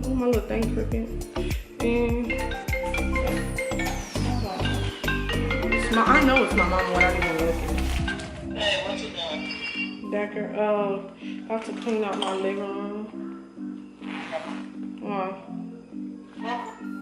Oh, my little thing crooked. And I know it's my mama without even looking. Hey, what you doing? Decker, about to clean out my living room.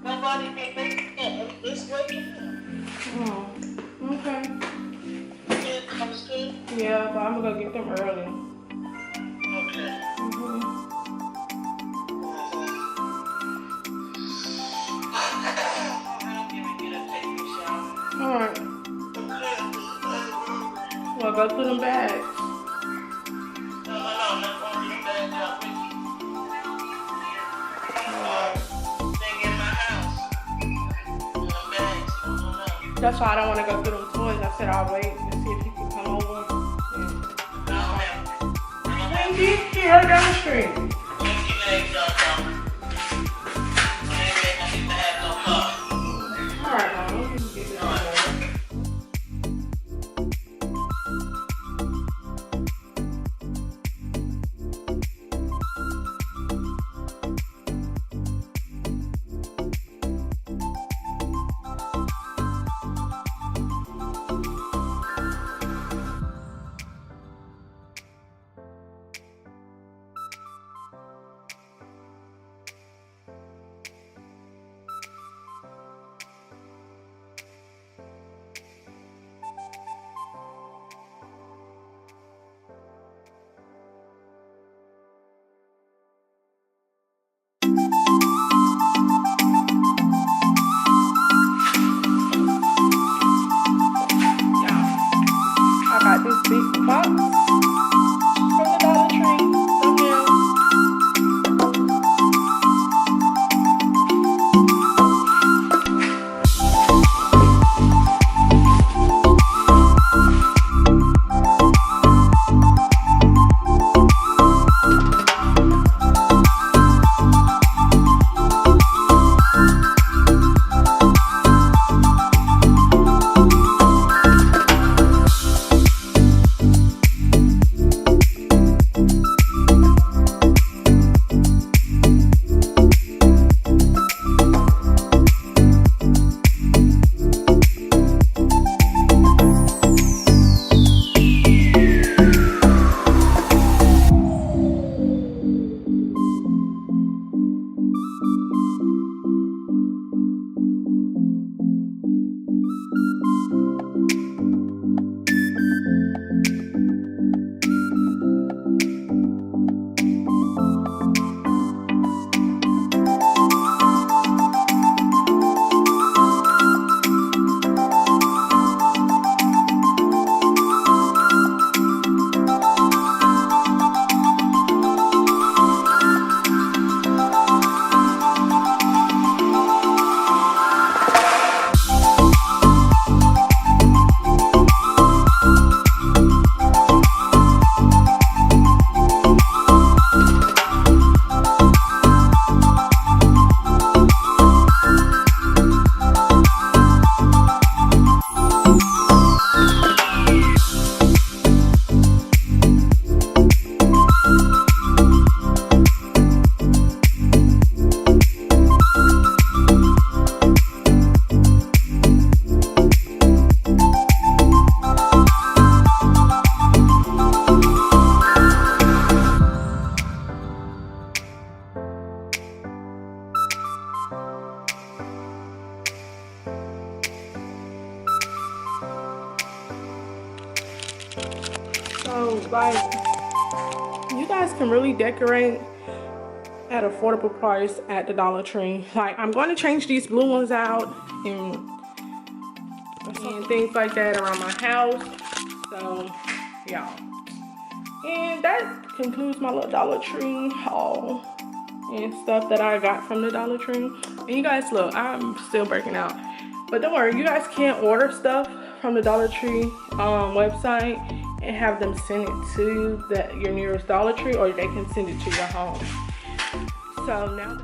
Nobody can make it. It's working. Oh, okay. Kids come to school? Yeah, but I'm gonna go get them early. Okay. Alright. Well, go through them bags. That's why I don't want to go through them toys. I said I'll wait and see if he can come over. Wendy, she heard down the street. Alright, Mom, you can get it on there. I got this big box from the Dollar Tree from him. So, like, you guys can really decorate at affordable price at the Dollar Tree. Like, I'm going to change these blue ones out and things like that around my house. So, yeah. And that concludes my little Dollar Tree haul and stuff that I got from the Dollar Tree. And you guys, look, I'm still breaking out. But don't worry, you guys can order stuff from the Dollar Tree website and have them send it to your nearest Dollar Tree, or they can send it to your home. So now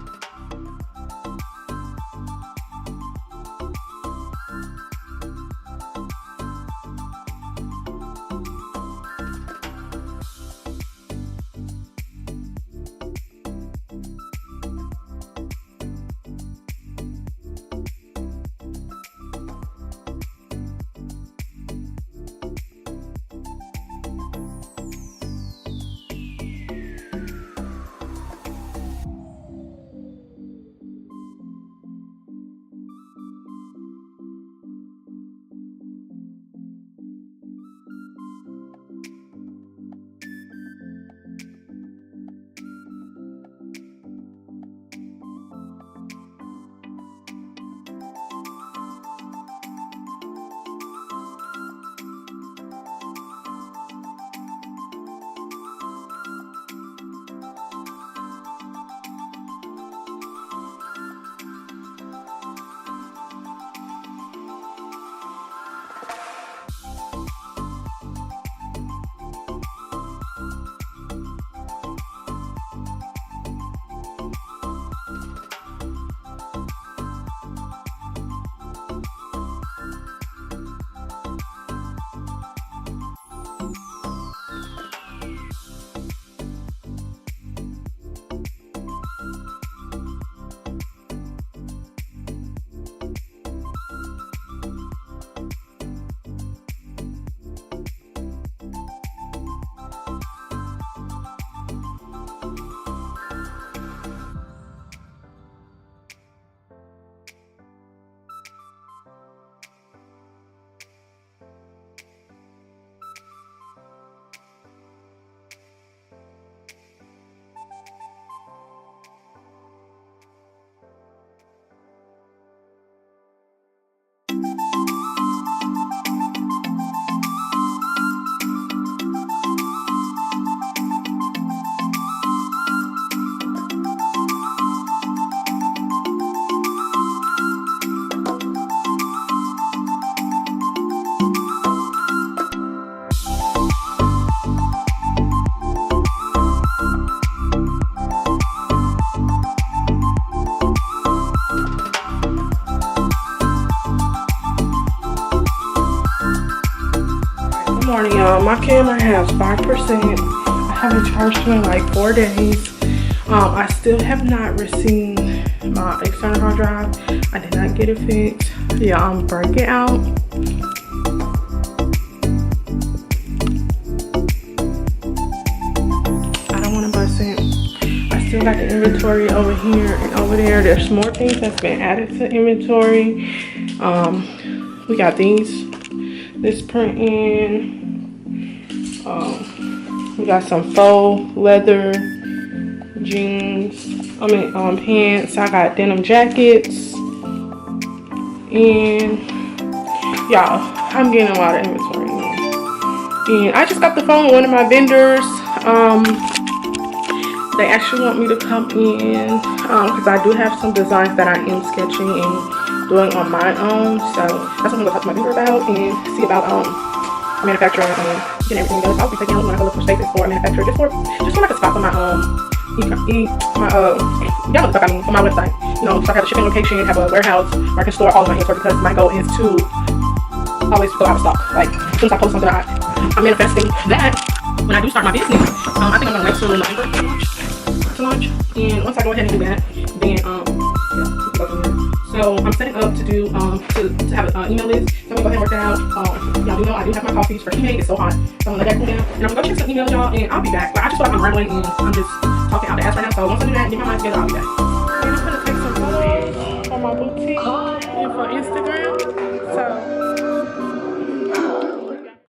my camera has 5%. I haven't charged it in like 4 days. I still have not received my external hard drive. I did not get it fixed. Yeah, break it out. I don't want to bust it. I still got the inventory over here and over there. There's more things that's been added to inventory. We got this print in. We got some faux leather jeans. Pants. I got denim jackets. And y'all, I'm getting a lot of inventory now. And I just got the phone with one of my vendors. They actually want me to come in because I do have some designs that I am sketching and doing on my own. So that's what I'm going to talk to my vendor about and see about manufacturing and getting everything done. So I'll be taking a look when I go look for spaces for a manufacturer just for like a spot for my for my website. You know, so I have a shipping location, have a warehouse where I can store all of my inventory because my goal is to always go out of stock. Like as soon as I post something, I'm manifesting that when I do start my business. I think I'm gonna wait till November to launch. And once I go ahead and do that, then yeah, we can go from there. So I'm setting up to do to have an email list. So I'm gonna go ahead and work that out. Y'all do know I do have my coffees for heating. It's so hot, so I'm gonna let that cool down. And I'm gonna go check some emails, y'all, and I'll be back. Like I just feel like I'm rambling and I'm just talking out the ass right now. So once I do that and get my mind together, I'll be back. And I'm gonna take some photos for my boutique and for Instagram.